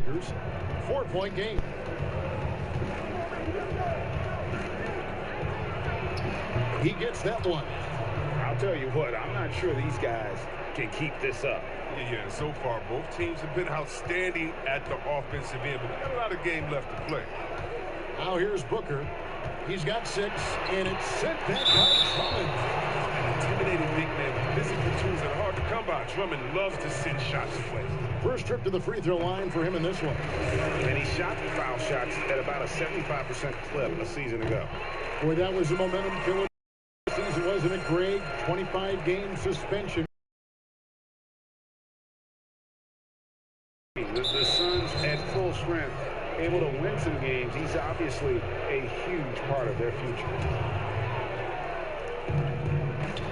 Lakers. 4-point game. He gets that one. I'll tell you what, I'm not sure these guys can keep this up. Yeah, so far both teams have been outstanding at the offensive end, but we got a lot of game left to play. Now here's Booker. He's got 6, and it's sent back by Drummond. An intimidating big man with physical tools that are hard to come by. Drummond loves to send shots away. First trip to the free throw line for him in this one. And he shot the foul shots at about a 75% clip a season ago. Boy, that was a momentum killer season, wasn't it, Greg? 25-game suspension. The Suns at full strength, able to win some games. He's obviously a huge part of their future.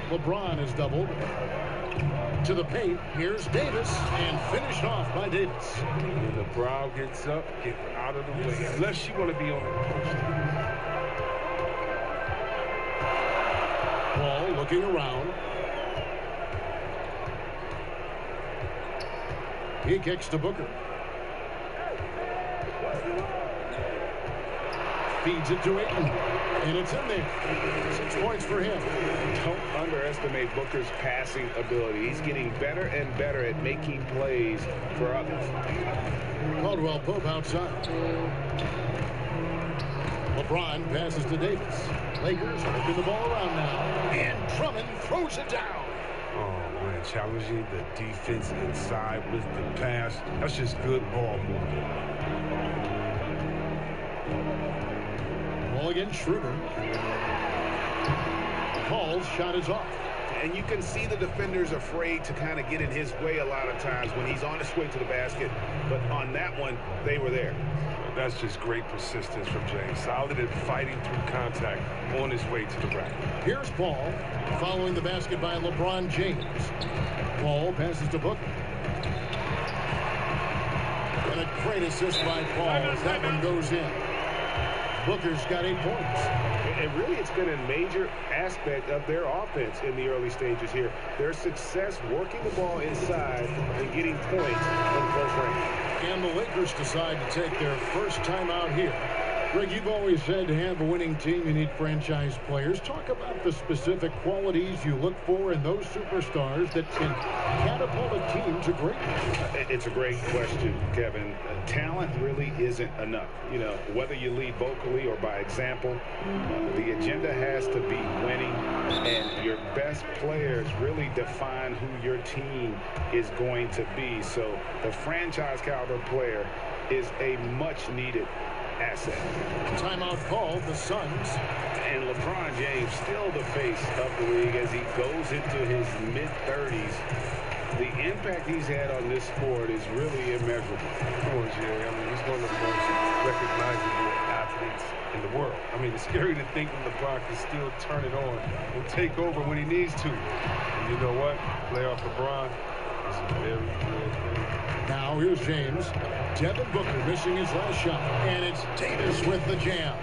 LeBron is doubled. To the paint, here's Davis, and finished off by Davis. When LeBron gets up, get out of the way, unless you want to be on the post. Paul looking around. He kicks to Booker. Feeds it to Ayton. And it's in there. 6 points for him. Don't underestimate Booker's passing ability. He's getting better and better at making plays for others. Caldwell Pope outside. LeBron passes to Davis. Lakers working the ball around now. And Drummond throws it down. Oh, man, challenging the defense inside with the pass. That's just good ball movement. Ball against Schroeder. Paul's shot is off. And you can see the defenders afraid to kind of get in his way a lot of times when he's on his way to the basket. But on that one, they were there. That's just great persistence from James. Solid and fighting through contact on his way to the rack. Here's Paul following the basket by LeBron James. Paul passes to Booker. And a great assist by Paul as that one goes in. Booker's got 8 points. And really, it's been a major aspect of their offense in the early stages here. Their success working the ball inside and getting points in close range. And the Lakers decide to take their first time out here. Greg, you've always said to have a winning team, you need franchise players. Talk about the specific qualities you look for in those superstars that can catapult a team to greatness. It's a great question, Kevin. Talent really isn't enough. You know, whether you lead vocally or by example, the agenda has to be winning, and your best players really define who your team is going to be. So the franchise caliber player is a much-needed asset. Timeout called, the Suns. And LeBron James still the face of the league as he goes into his mid-30s. The impact he's had on this sport is really immeasurable. Oh, Jerry, I mean, he's one of the most recognizable athletes in the world. I mean, it's scary to think that LeBron can still turn it on and take over when he needs to. And you know what? Playoff LeBron is a very real thing. Now here's James. Devin Booker missing his last shot. And it's Davis with the jam.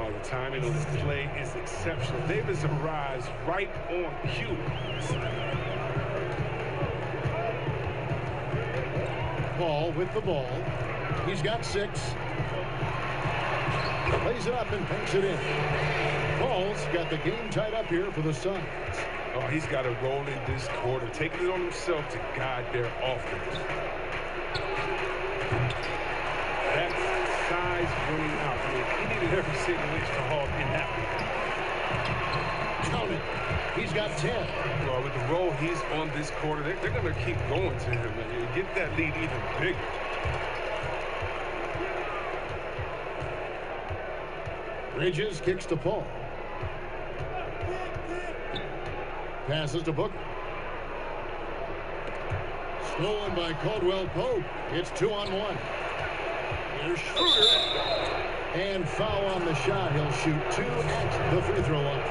Oh, the timing on this play is exceptional. Davis arrives right on cue. Paul with the ball. He's got 6. Plays it up and banks it in. Paul's got the game tied up here for the Suns. Oh, he's got a role in this quarter, taking it on himself to guide their offense. That size winning out. I mean, he needed every single inch to haul in that one. Count it. He's got 10. Well, with the role he's on this quarter, they're going to keep going to him and get that lead even bigger. Bridges kicks to Paul. Passes to Booker. Stolen by Caldwell Pope. It's 2-on-1. Here's Schroeder. And foul on the shot. He'll shoot 2 at the free throw line.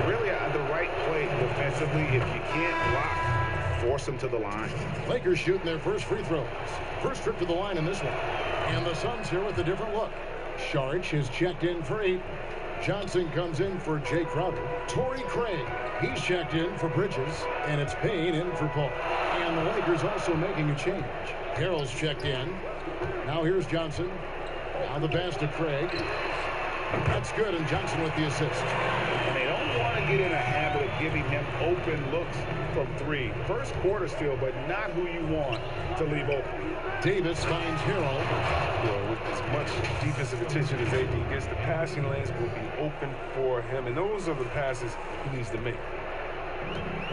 Really the right play defensively. If you can't block, force them to the line. Lakers shooting their first free throws. First trip to the line in this one. And the Suns here with a different look. Sharich is checked in for 8. Johnson comes in for Jay Crowder. Torrey Craig, he's checked in for Bridges. And it's Payne in for Paul. And the Lakers also making a change. Carroll's checked in. Now here's Johnson. Now the pass to Craig. That's good, and Johnson with the assist. And they don't want to get in a habit of giving him open looks from three. First quarter still, but not who you want to leave open. Davis finds Harrell. Well, with as much defensive attention as AD gets, the passing lanes will be open for him, and those are the passes he needs to make.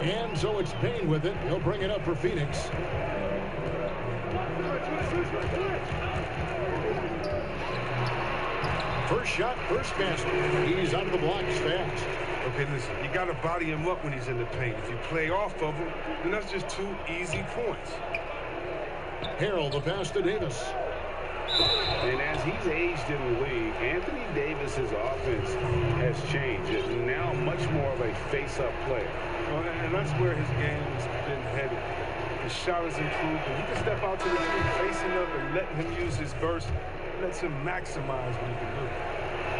And so it's Payne with it. He'll bring it up for Phoenix. First shot, first basket. He's out of the blocks fast. Okay, listen, you got to body him up when he's in the paint. If you play off of him, then that's just 2 easy points. Harrell, the pass to Davis. And as he's aged in the league, Anthony Davis's offense has changed. It's now much more of a face-up player. Well, and that's where his game's been headed. His shot has improved, and he can step out to the three, facing up and letting him use his burst. Lets him maximize what he can do.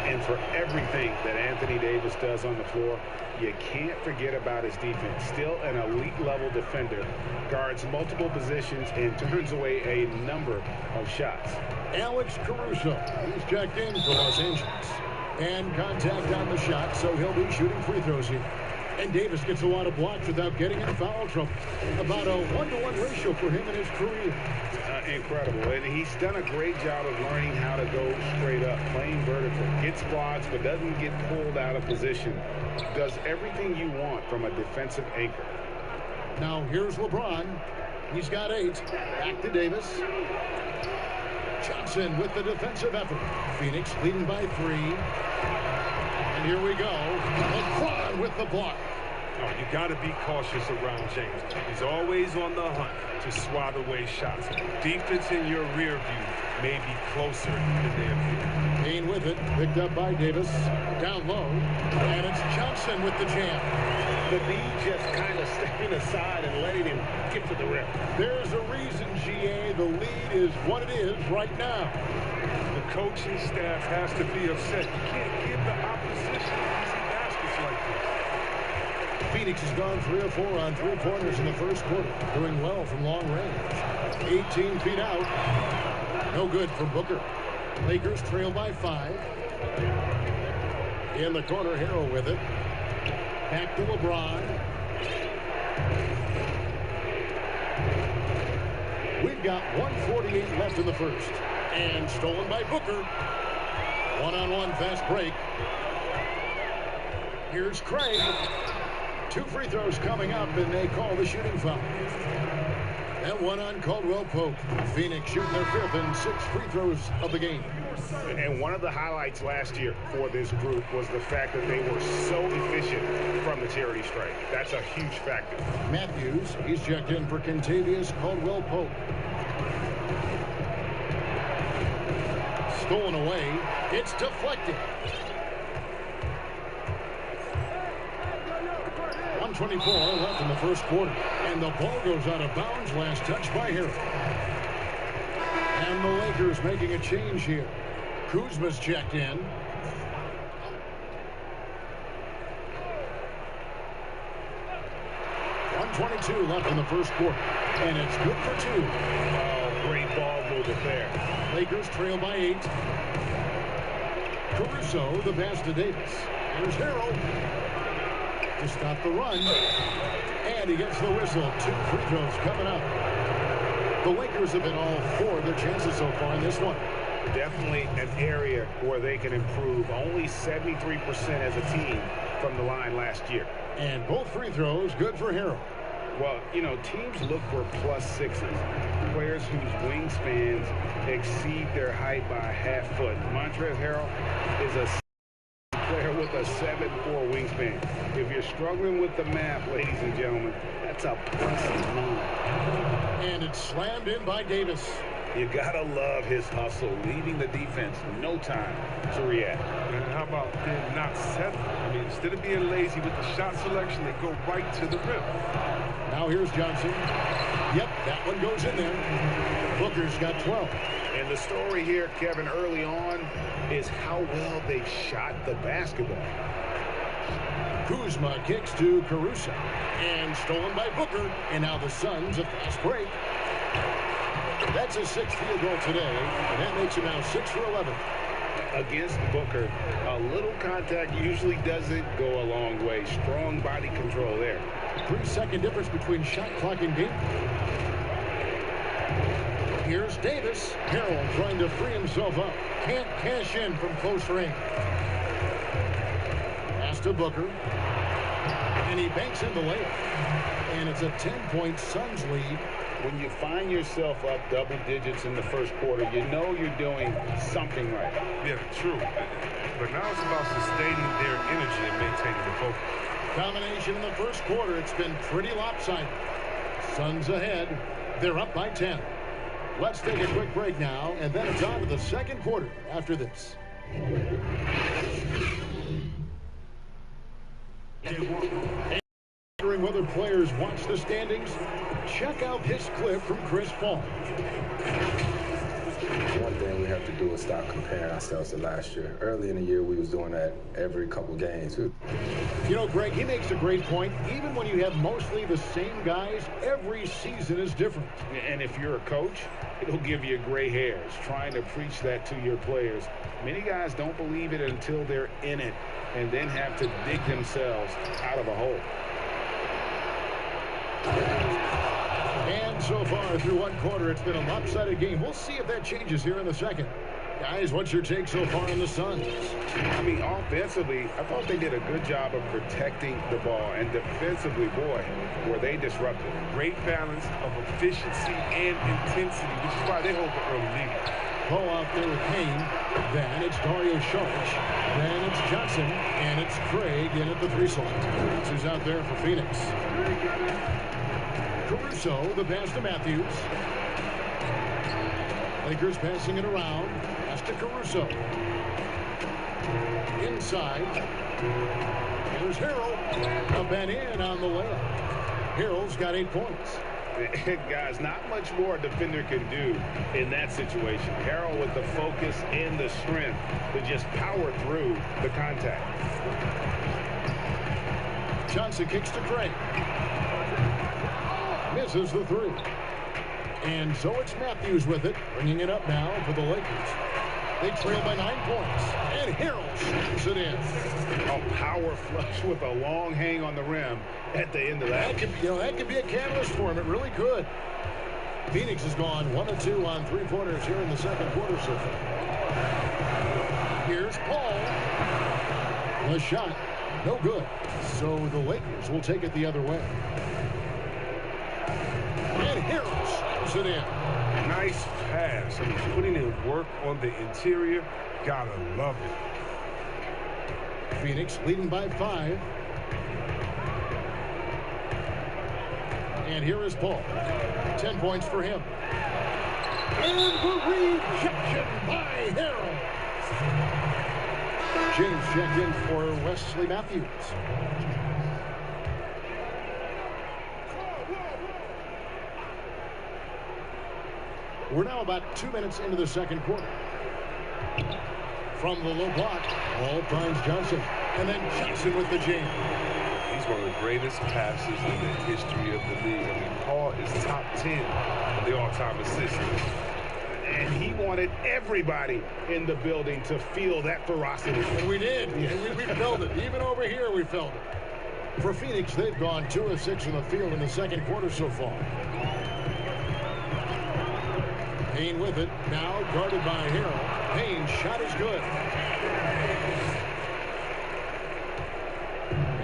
And for everything that Anthony Davis does on the floor, you can't forget about his defense. Still an elite-level defender, guards multiple positions, and turns away a number of shots. Alex Caruso, he's checked in for Los Angeles. And contact on the shot, so he'll be shooting free throws here. And Davis gets a lot of blocks without getting in foul trouble. About a 1-to-1 ratio for him in his career. Incredible. And he's done a great job of learning how to go straight up, playing vertical, gets blocks, but doesn't get pulled out of position. Does everything you want from a defensive anchor. Now here's LeBron. He's got 8. Back to Davis. Johnson with the defensive effort. Phoenix leading by 3. And here we go. LeBron with the block. Oh, you got to be cautious around James. He's always on the hunt to swat away shots. Defense in your rear view may be closer than their view. Payne with it, picked up by Davis. Down low, and it's Johnson with the jam. The D just kind of stepping aside and letting him get to the rim. There's a reason, GA, the lead is what it is right now. The coaching staff has to be upset. You can't give the opposition easy baskets like this. Phoenix has gone 3 of 4 on 3-pointers in the first quarter, doing well from long range. 18 feet out. No good from Booker. Lakers trail by 5. In the corner, Harrell with it. Back to LeBron. We've got 1:48 left in the first. And stolen by Booker. One-on-one fast break. Here's Craig. 2 free throws coming up, and they call the shooting foul. And one on Caldwell Pope. Phoenix shooting their 5th and 6th free throws of the game. And one of the highlights last year for this group was the fact that they were so efficient from the charity stripe. That's a huge factor. Matthews, he's checked in for Kentavious Caldwell Pope. Stolen away. It's deflected. 1:24 left in the first quarter. And the ball goes out of bounds. Last touch by Harrell. And the Lakers making a change here. Kuzma's checked in. .122 left in the first quarter. And it's good for 2. Oh, great ball movement there. Lakers trail by 8. Caruso, the pass to Davis. Here's Harrell to stop the run. And he gets the whistle. 2 free throws coming up. The Lakers have been all 4 of their chances so far in this one. Definitely an area where they can improve. Only 73% as a team from the line last year. And both free throws good for Harrell. Well, you know, teams look for +6s. Players whose wingspans exceed their height by a half foot. Montrezl Harrell is a player with a 7'4" wingspan. If you're struggling with the math, ladies and gentlemen, that's a plus move. And it's slammed in by Davis. You gotta love his hustle, leaving the defense no time to react. And how about them not settling? I mean, instead of being lazy with the shot selection, they go right to the rim. Now here's Johnson. Yep, that one goes in there. Booker's got 12. And the story here, Kevin, early on is how well they've shot the basketball. Kuzma kicks to Caruso. And stolen by Booker. And now the Suns a fast break. That's his 6th field goal today, and that makes him now 6 for 11. Against Booker, a little contact usually doesn't go a long way. Strong body control there. 3-second difference between shot clock and game. Here's Davis. Harrell trying to free himself up. Can't cash in from close range. Pass to Booker. And he banks in the layup. And it's a 10-point Suns lead. When you find yourself up double digits in the first quarter, you know you're doing something right. Yeah, true. But now it's about sustaining their energy and maintaining the focus. Domination in the first quarter. It's been pretty lopsided. Suns ahead. They're up by 10. Let's take a quick break now, and then it's on to the second quarter after this. Wondering whether players watch the standings? Check out this clip from Chris Paul. One thing we have to do is stop comparing ourselves to last year. Early in the year, we was doing that every couple games. You know, Greg, he makes a great point. Even when you have mostly the same guys, every season is different. And if you're a coach, it'll give you gray hairs trying to preach that to your players. Many guys don't believe it until they're in it and then have to dig themselves out of a hole. And so far through one quarter, it's been a lopsided game. We'll see if that changes here in the second. Guys, what's your take so far on the Suns? I mean, offensively, I thought they did a good job of protecting the ball. And defensively, boy, were they disruptive. Great balance of efficiency and intensity, which is why they hold the early lead. Paul out there with Payne. Then it's Dario Saric. Then it's Johnson. And it's Craig in at the 3 slot. That's who's out there for Phoenix. Caruso, the pass to Matthews. Lakers passing it around. Pass to Caruso. Inside. There's Harrell. Up and in on the layup. Harrell's got 8 points. Guys, not much more a defender can do in that situation. Harrell with the focus and the strength to just power through the contact. Johnson kicks to Craig. Misses the 3. And so it's Matthews with it, bringing it up now for the Lakers. They trail by 9 points. And Harrell shoots it in. A power flush with a long hang on the rim at the end of that. That could be a catalyst for him. It really could. Phoenix has gone 1 of 2 on 3-pointers here in the second quarter so far. Here's Paul. The shot, no good. So the Lakers will take it the other way. And Harrell shoots it in. Nice pass. I mean, putting in work on the interior. Gotta love it. Phoenix leading by 5. And here is Paul. 10 points for him. And the rejection by Harrell. James checked in for Wesley Matthews. We're now about 2 minutes into the second quarter. From the low block, Paul finds Johnson. And then Johnson with the jam. He's one of the greatest passers in the history of the league. I mean, Paul is top 10 on the all-time assists. And he wanted everybody in the building to feel that ferocity. And we did. We felt it. Even over here, we felt it. For Phoenix, they've gone 2 of 6 in the field in the second quarter so far. Payne with it. Now guarded by Harrell. Payne's shot is good.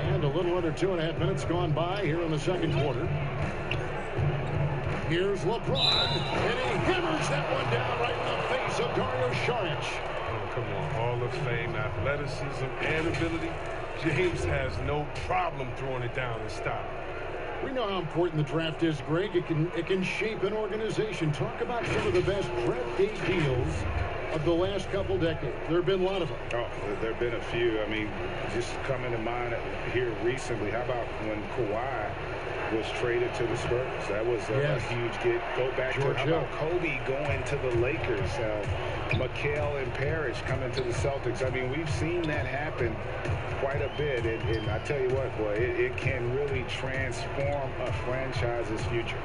And a little under 2.5 minutes gone by here in the second quarter. Here's LeBron. And he hammers that one down right in the face of Dario Saric. Oh, come on. Hall of Fame, athleticism, and ability. James has no problem throwing it down and stopping. We know how important the draft is, Greg. It can shape an organization. Talk about some of the best draft day deals of the last couple decades. There have been a lot of them. Oh, there have been a few. I mean, just coming to mind here recently, how about when Kawhi was traded to the Spurs? That was a huge get. Go back to how about Kobe going to the Lakers, McHale and Parrish coming to the Celtics. I mean, we've seen that happen quite a bit, and I tell you what, boy, it can really transform a franchise's future.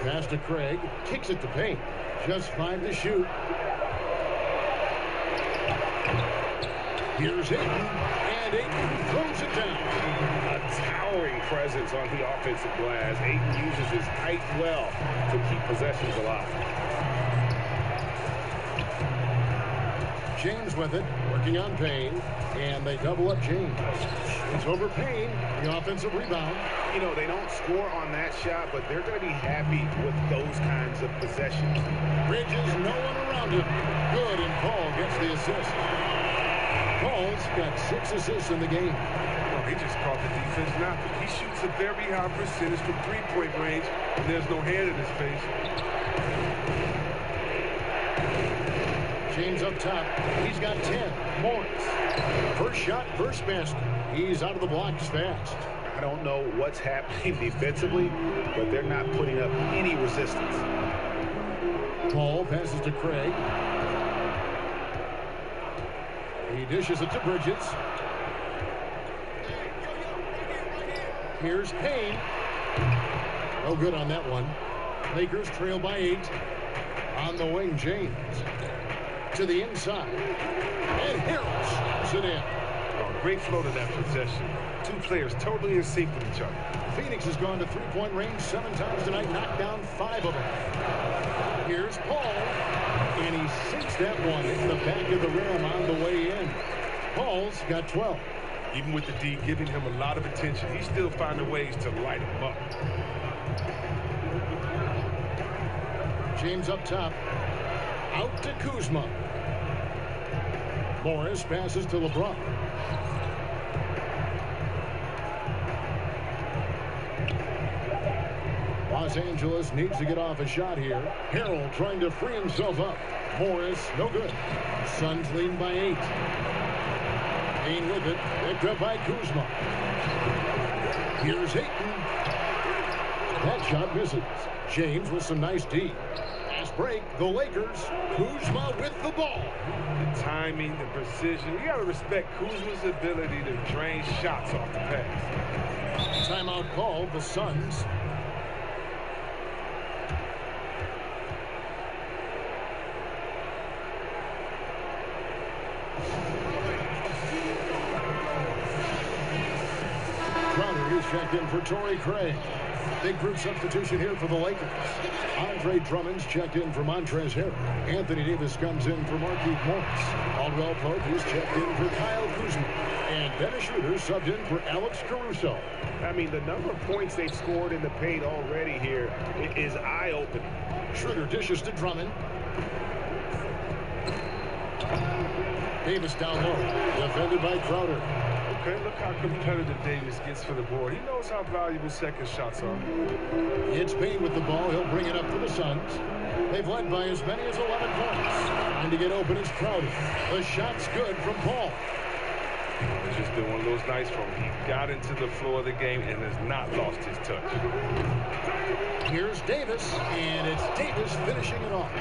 Pass to Craig, kicks it to paint. Just 5 to shoot. Here's Ayton, and Ayton throws it down. A towering presence on the offensive glass. Ayton uses his height well to keep possessions alive. James with it, working on Payne, and they double up James. It's over Payne, the offensive rebound. You know, they don't score on that shot, but they're going to be happy with those kinds of possessions. Bridges, no one around him. Good, and Paul gets the assist. Paul's got 6 assists in the game. Well, he just caught the defense napping. He shoots a very high percentage from three-point range, and there's no hand in his face. James up top. He's got 10. Morris. First shot, first basket. He's out of the blocks fast. I don't know what's happening defensively, but they're not putting up any resistance. Paul passes to Craig. He dishes it to Bridges. Here's Payne. No good on that one. Lakers trail by 8. On the wing, James. To the inside. And Harrell slots it in. Oh, great flow to that possession. Two players totally in sync with each other. Phoenix has gone to three-point range 7 times tonight, knocked down 5 of them. Here's Paul, and he sinks that one in the back of the rim on the way in. Paul's got 12. Even with the D giving him a lot of attention, he's still finding ways to light him up. James up top. Out to Kuzma. Morris passes to LeBron. Los Angeles needs to get off a shot here. Harrell trying to free himself up. Morris, no good. Suns leading by 8. Payne with it. Picked up by Kuzma. Here's Ayton. That shot misses. James with some nice D. Fast break. The Lakers. Kuzma with the ball. The timing, the precision. You got to respect Kuzma's ability to drain shots off the pass. Timeout called. The Suns. Crowder is checked in for Torrey Craig. Big group substitution here for the Lakers. Andre Drummond's checked in for Montrezl Harrell. Anthony Davis comes in for Markieff Morris. Caldwell Pope is checked in for Kyle Kuzma. And Dennis Schroeder subbed in for Alex Caruso. I mean, the number of points they've scored in the paint already here is eye-opening. Schroeder dishes to Drummond. Davis down low. Defended by Crowder. Okay, look how competitive Davis gets for the board. He knows how valuable second shots are. It's Payne with the ball. He'll bring it up for the Suns. They've led by as many as 11 points. Trying to get open is Crowder. The shot's good from Paul. It's just been one of those nights from him. He got into the floor of the game and has not lost his touch. Here's Davis, and it's Davis finishing it off.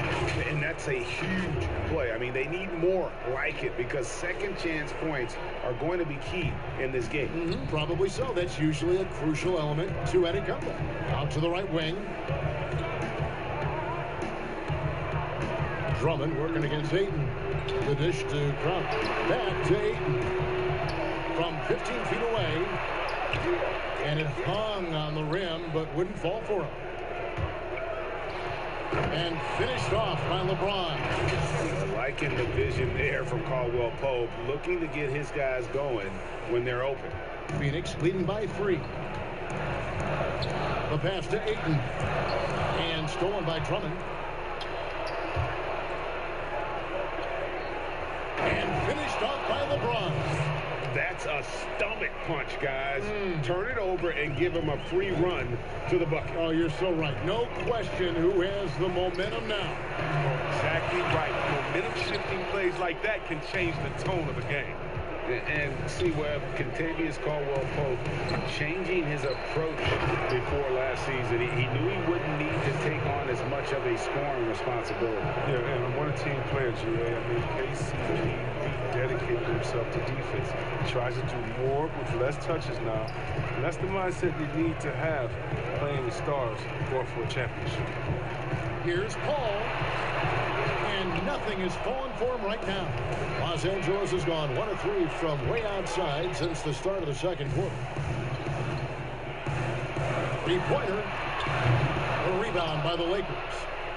And that's a huge play. I mean, they need more like it because second chance points are going to be key in this game. Probably so. That's usually a crucial element to any comeback. Out to the right wing. Drummond working against Ayton. The dish to Crowder. Back to Ayton. From 15 feet away. And it hung on the rim, but wouldn't fall for him. And finished off by LeBron. Liking the vision there from Caldwell Pope, looking to get his guys going when they're open. Phoenix leading by 3. The pass to Ayton. And stolen by Drummond. And finished off by LeBron. That's a stomach punch, guys. Turn it over and give him a free run to the bucket. Oh, you're so right. No question who has the momentum now. Exactly right. momentum-shifting plays like that can change the tone of a game. And see where Kentavious Caldwell-Pope changing his approach before last season. He knew he wouldn't need to take on as much of a scoring responsibility. Yeah, and I'm one of team players, GA. I mean, KCP dedicated himself to defense. He tries to do more with less touches now. And that's the mindset you need to have playing the stars going for a championship. Here's Paul. And nothing has fallen for him right now. Los Angeles has gone 1 of 3 from way outside since the start of the second quarter. Three-pointer. A rebound by the Lakers.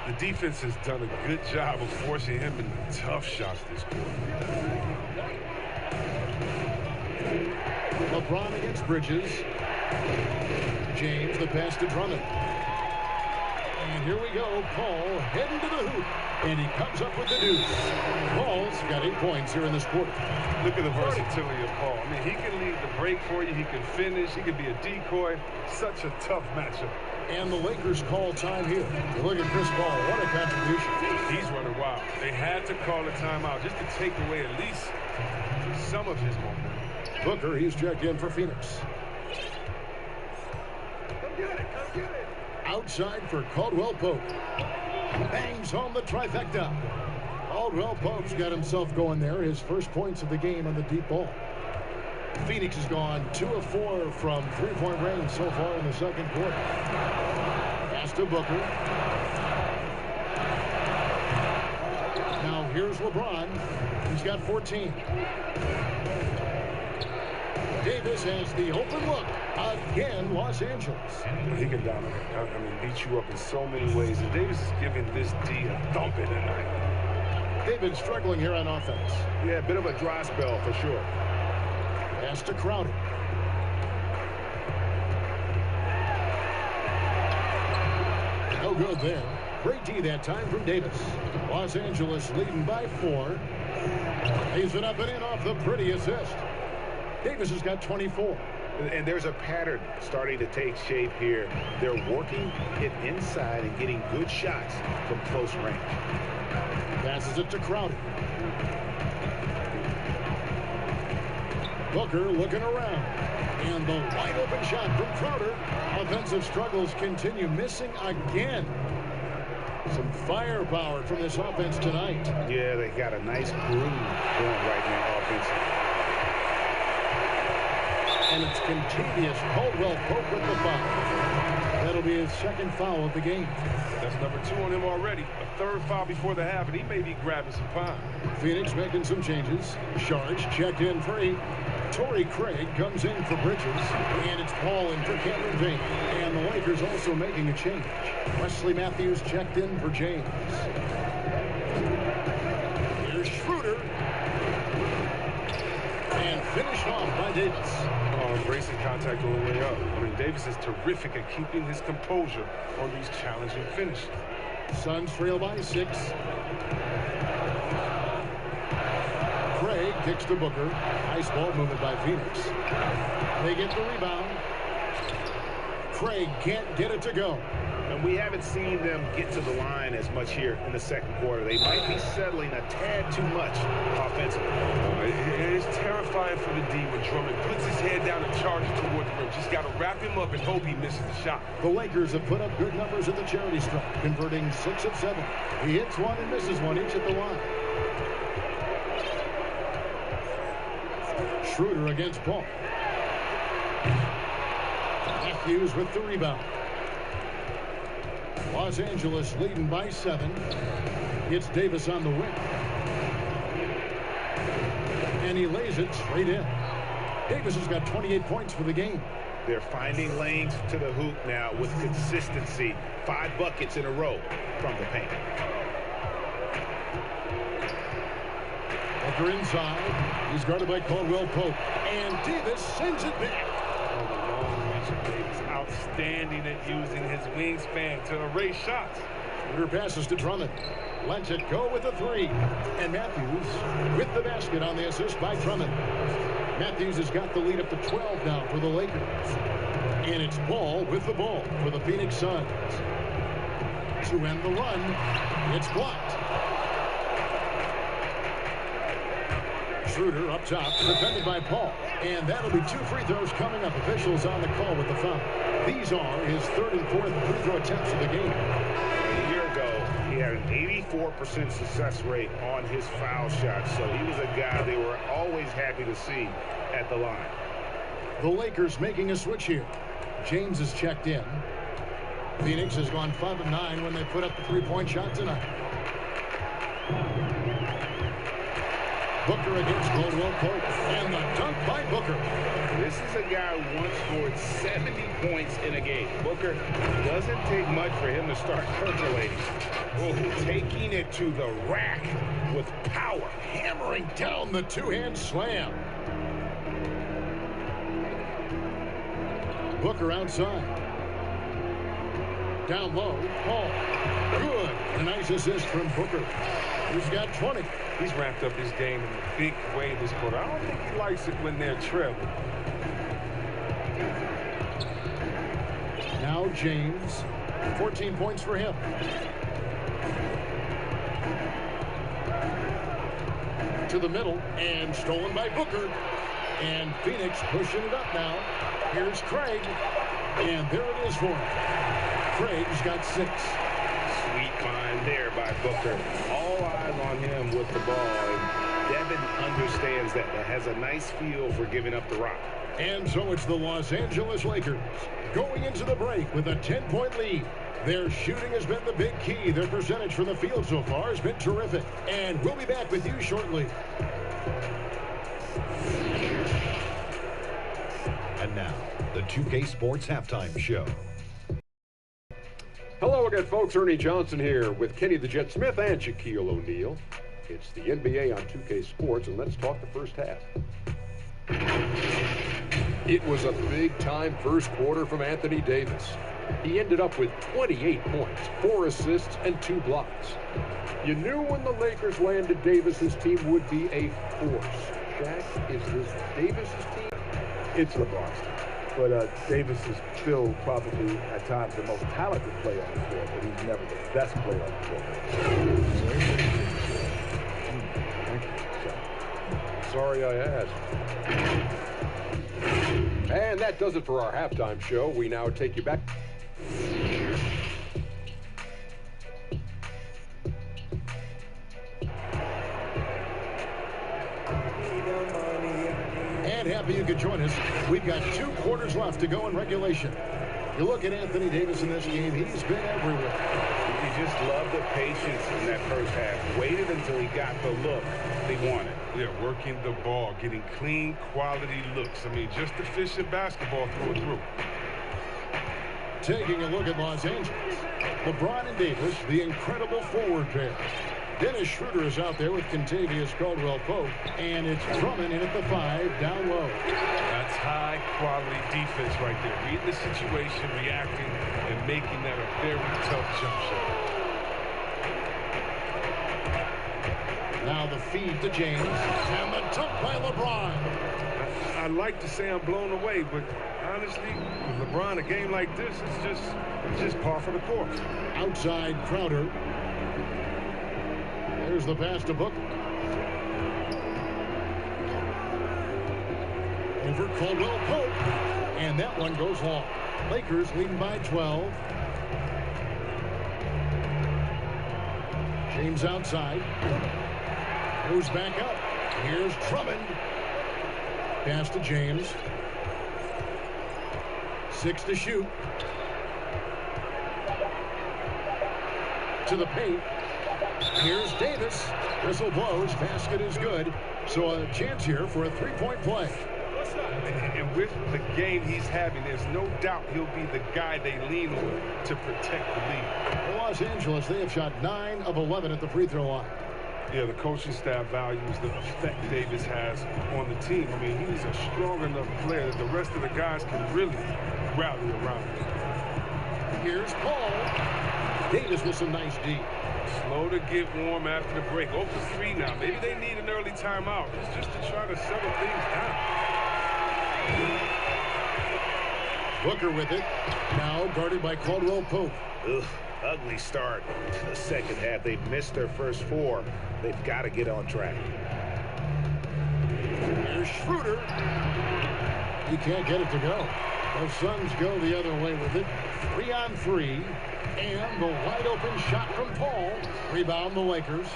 The defense has done a good job of forcing him into tough shots this quarter. LeBron against Bridges. James, the pass to Drummond. And here we go. Paul heading to the hoop. And he comes up with the deuce. Paul's got 8 points here in this quarter. Look at the versatility of Paul. I mean, he can lead the break for you. He can finish. He can be a decoy. Such a tough matchup. And the Lakers call time here. Look at Chris Paul. What a contribution. He's running wild. They had to call a timeout just to take away at least some of his momentum. Booker, he's checked in for Phoenix. Come get it. Come get it. Outside for Caldwell-Pope. Bangs home the trifecta. Caldwell-Pope's got himself going there. His first points of the game on the deep ball. Phoenix has gone 2 of 4 from three-point range so far in the second quarter. Pass to Booker. Now here's LeBron. He's got 14. Davis has the open look. Again, Los Angeles. He can dominate. I mean, beat you up in so many ways. And Davis is giving this D a thumping tonight. They've been struggling here on offense. Yeah, a bit of a dry spell for sure. Pass to Crowder. No good there. Great D that time from Davis. Los Angeles leading by 4. Lays it up and in off the pretty assist. Davis has got 24. And there's a pattern starting to take shape here. They're working it inside and getting good shots from close range. Passes it to Crowder. Booker looking around. And the wide open shot from Crowder. Offensive struggles continue, missing again. Some firepower from this offense tonight. Yeah, they got a nice groove going right now offensively. And it's Kentavious Caldwell-Pope with the foul. That'll be his second foul of the game. That's number 2 on him already. A third foul before the half, and he may be grabbing some pine. Phoenix making some changes. Sharge checked in for 8. Torrey Craig comes in for Bridges. And it's Paul in for Cameron Payne. And the Lakers also making a change. Wesley Matthews checked in for James. Here's Schroeder. And finished off by Davis. Embracing contact all the way up. I mean, Davis is terrific at keeping his composure on these challenging finishes. Suns trail by 6. Craig kicks to Booker. Nice ball movement by Phoenix. They get the rebound. Craig can't get it to go. And we haven't seen them get to the line as much here in the second quarter. They might be settling a tad too much offensively. It is terrifying for the D when Drummond puts his head down and charges toward the rim. Just got to wrap him up and hope he misses the shot. The Lakers have put up good numbers at the charity stripe, converting 6 of 7. He hits 1 and misses 1 each at the line. Schroeder against Paul. Matthews with the rebound. Los Angeles leading by 7. It's Davis on the wing. And he lays it straight in. Davis has got 28 points for the game. They're finding lanes to the hoop now with consistency. 5 buckets in a row from the paint. Booker inside. He's guarded by Caldwell-Pope. And Davis sends it back. Oh, the long reach of Davis. Outstanding at using his wingspan to erase shots. Schroeder passes to Drummond. Lets it go with the 3. And Matthews with the basket on the assist by Drummond. Matthews has got the lead up to 12 now for the Lakers. And it's Paul with the ball for the Phoenix Suns. To end the run, it's blocked. Schroeder up top, defended by Paul. And that'll be 2 free throws coming up. Officials on the call with the foul. These are his 3rd and 4th free throw attempts of the game. A year ago, he had an 84% success rate on his foul shots, so he was a guy they were always happy to see at the line. The Lakers making a switch here. James is checked in. Phoenix has gone 5 of 9 when they put up the three-point shot tonight. Booker against Caldwell Pope, and the dunk by Booker. This is a guy who once scored 70 points in a game. Booker doesn't take much for him to start percolating. Oh, taking it to the rack with power. Hammering down the two-hand slam. Booker outside. Down low, Paul. Good. A nice assist from Booker. He's got 20. He's ramped up his game in a big way this quarter. I don't think he likes it when they're trailing. Now James. 14 points for him. To the middle, and stolen by Booker. And Phoenix pushing it up now. Here's Craig. And there it is for him. Craig's got 6. Sweet find there by Booker. All eyes on him with the ball. And Devin understands that. Has a nice feel for giving up the rock. And so it's the Los Angeles Lakers going into the break with a 10-point lead. Their shooting has been the big key. Their percentage from the field so far has been terrific. And we'll be back with you shortly. And now, the 2K Sports Halftime Show. Hello again, folks. Ernie Johnson here with Kenny the Jet Smith and Shaquille O'Neal. It's the NBA on 2K Sports, and let's talk the first half. It was a big-time first quarter from Anthony Davis. He ended up with 28 points, 4 assists, and 2 blocks. You knew when the Lakers landed Davis, his team would be a force. Shaq, is this Davis's team? It's LeBron's team. But Davis is still probably, at times, the most talented player on the floor, but he's never the best player on the floor. Thank you. Sorry I asked. And that does it for our halftime show. We now take you back. And happy you could join us. We've got 2 quarters left to go in regulation. You look at Anthony Davis in this game, he's been everywhere. You just love the patience in that first half. Waited until he got the look they wanted. Yeah, working the ball, getting clean, quality looks. I mean, just efficient basketball through and through. Taking a look at Los Angeles. LeBron and Davis, the incredible forward pair. Dennis Schroeder is out there with Contavious Caldwell-Pope, and it's Drummond in at the 5, down low. That's high-quality defense right there. Reading the situation, reacting, and making that a very tough jump shot. Now the feed to James, and the dunk by LeBron. I'd like to say I'm blown away, but honestly, with LeBron, a game like this, it's just par for the course. Outside Crowder. There's the pass to Booker. Over Caldwell-Pope. And that one goes long. Lakers leading by 12. James outside. Goes back up. Here's Drummond. Pass to James. 6 to shoot. To the paint. Here's Davis. Whistle blows. Basket is good. So a chance here for a 3-point play. And with the game he's having, there's no doubt he'll be the guy they lean on to protect the lead. For Los Angeles, they have shot 9 of 11 at the free throw line. Yeah, the coaching staff values the effect Davis has on the team. I mean, he's a strong enough player that the rest of the guys can really rally around him. Here's Paul. Davis with some nice D. Slow to get warm after the break. 0 for 3 now. Maybe they need an early timeout. It's just to try to settle things down. Booker with it. Now guarded by Caldwell-Pope. Ugh, ugly start to the second half. They've missed their first 4. They've got to get on track. Here's Schroeder. He can't get it to go. The Suns go the other way with it. 3-on-3. And the wide open shot from Paul. Rebound the Lakers.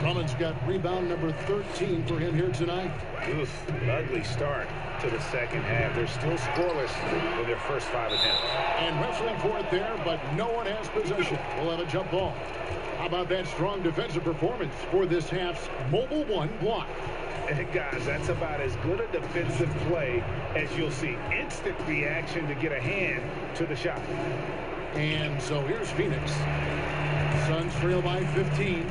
Drummond's got rebound number 13 for him here tonight. Oof, ugly start to the second half. They're still scoreless in their first 5 attempts. And wrestling for it there, but no one has possession. We'll have a jump ball. How about that strong defensive performance for this half's mobile one block? And guys, that's about as good a defensive play as you'll see. Instant reaction to get a hand to the shot. And so here's Phoenix. Suns trail by 15.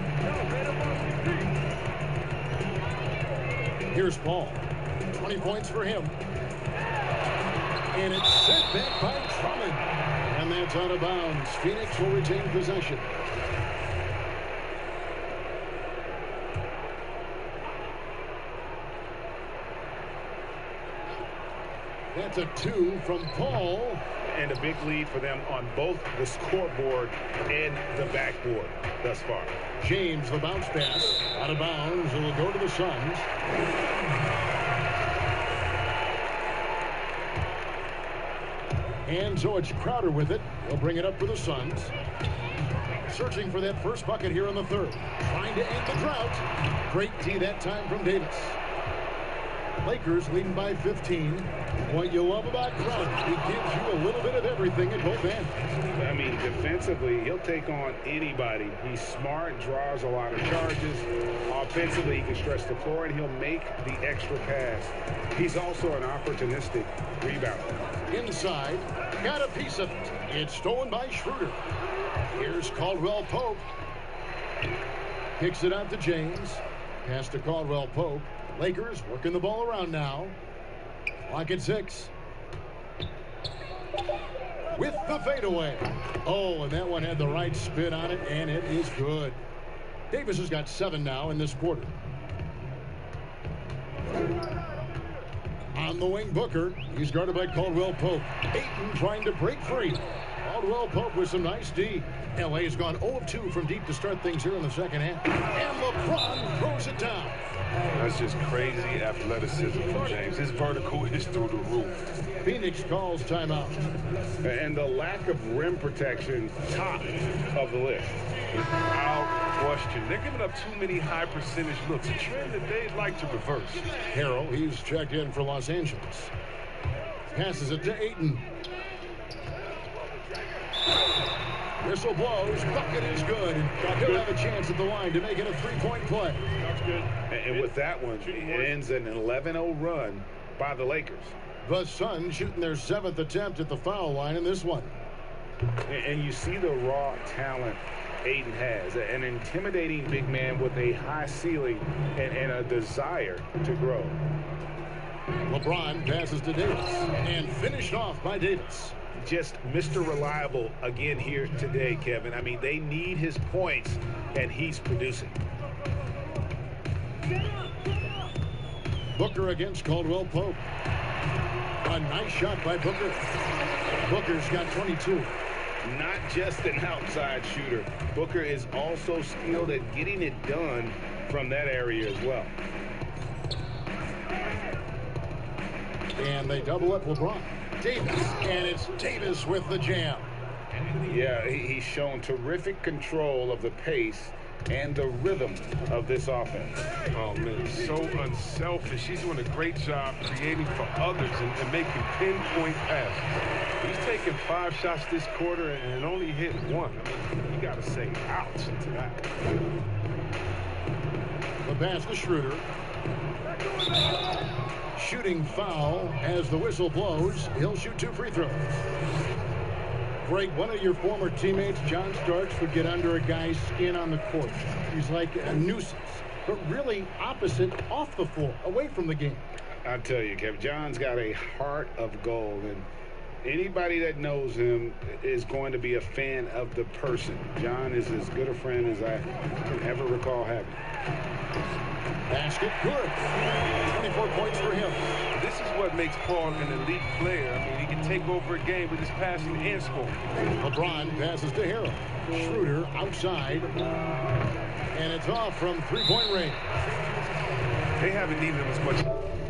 Here's Paul. 20 points for him. And it's sent back by Drummond. And that's out of bounds. Phoenix will retain possession. That's a 2 from Paul. And a big lead for them on both the scoreboard and the backboard thus far. James, the bounce pass, out of bounds. It will go to the Suns. And so it's Crowder with it. He'll bring it up for the Suns. Searching for that first bucket here in the third. Trying to end the drought. Great D that time from Davis. Lakers leading by 15. What you love about Crowder, he gives you a little bit of everything at both ends. I mean, defensively, he'll take on anybody. He's smart, draws a lot of charges. Offensively, he can stretch the floor, and he'll make the extra pass. He's also an opportunistic rebounder. Inside, got a piece of it. It's stolen by Schroeder. Here's Caldwell Pope. Kicks it out to James. Pass to Caldwell Pope. Lakers working the ball around now. Clock at 6. With the fadeaway. Oh, and that one had the right spin on it, and it is good. Davis has got 7 now in this quarter. On the wing, Booker. He's guarded by Caldwell Pope. Ayton trying to break free. Caldwell Pope with some nice D. LA's gone 0 of 2 from deep to start things here in the second half. And LeBron throws it down. That's just crazy athleticism from James. His vertical is through the roof. Phoenix calls timeout. And the lack of rim protection, top of the list. Without question. They're giving up too many high percentage looks. A trend that they'd like to reverse. Harrell, he's checked in for Los Angeles. Passes it to Ayton. Whistle blows. Bucket is good. He'll have a chance at the line to make it a 3-point play. That's good. And with that one, it ends an 11-0 run by the Lakers. The Suns shooting their 7th attempt at the foul line in this one. And you see the raw talent Ayton has. An intimidating big man with a high ceiling and a desire to grow. LeBron passes to Davis. And finished off by Davis. Just Mr. Reliable again here today, Kevin. I mean, they need his points, and he's producing. Booker against Caldwell Pope. A nice shot by Booker. Booker's got 22. Not just an outside shooter. Booker is also skilled at getting it done from that area as well. And they double up LeBron. Davis, and it's Davis with the jam. Yeah, he's shown terrific control of the pace and the rhythm of this offense. Oh, man, so unselfish. He's doing a great job creating for others and making pinpoint passes. He's taken 5 shots this quarter and only hit 1. I mean, you got to say ouch to that. The pass to Schroeder. Shooting foul as the whistle blows. He'll shoot 2 free throws. Greg, one of your former teammates, John Starks, would get under a guy's skin on the court. He's like a nuisance, but really opposite off the floor, away from the game. I'll tell you, Kevin, John's got a heart of gold, and anybody that knows him is going to be a fan of the person. John is as good a friend as I can ever recall having. Basket good. 24 points for him. This is what makes Paul an elite player. I mean, he can take over a game with his passing and scoring. LeBron passes to Harrell. Schroeder outside. And it's off from 3-point range. They haven't needed him as much.